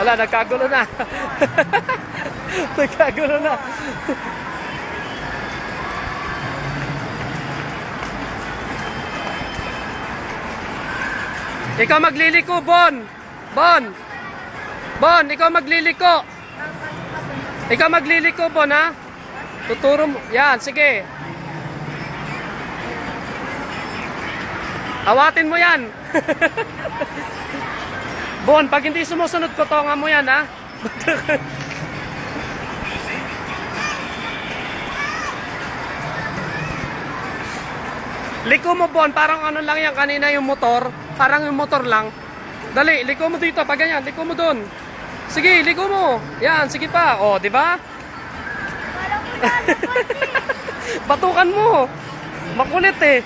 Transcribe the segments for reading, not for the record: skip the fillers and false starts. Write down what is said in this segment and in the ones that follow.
Wala, nagkagulo na. Nagkagulo na. Ikaw magliliko, Bon. Bon. Bon, ikaw magliliko. Ikaw magliliko, Bon, ha? Tuturo mo. Yan, sige. Awatin mo yan. Bon, pag hindi sumusunod, kotongan mo yan, ha? Liko mo, Bon. Parang ano lang yan kanina yung motor. Parang yung motor lang. Dali, liko mo dito. Pag ganyan, liko mo dun. Sige, liko mo. Yan, sige pa. O, di ba? Batukan mo. Makulit eh.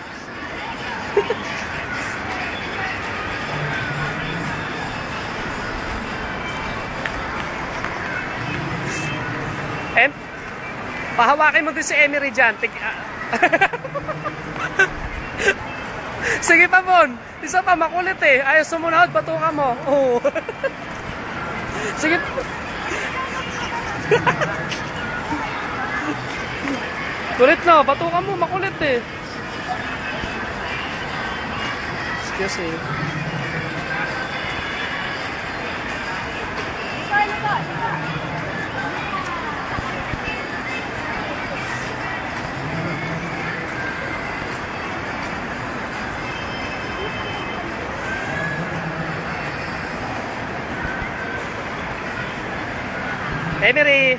And, pahawakin mo din si Emery dyan. Sige pa, Bon. Isa pa, makulit eh. Ayaw sumunod, batukan mo. Oo. Sige. Kulit na, batukan mo, makulit eh. Excuse me. Emery.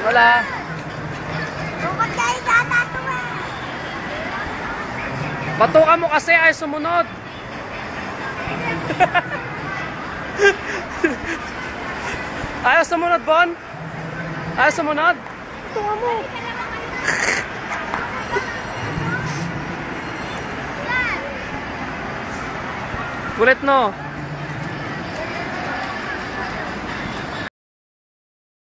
Wala. Batukan mo kasi ay sumunod. Ayaw sumunod, Bon? Ayaw sumunod? Batukan mo. Kulit no.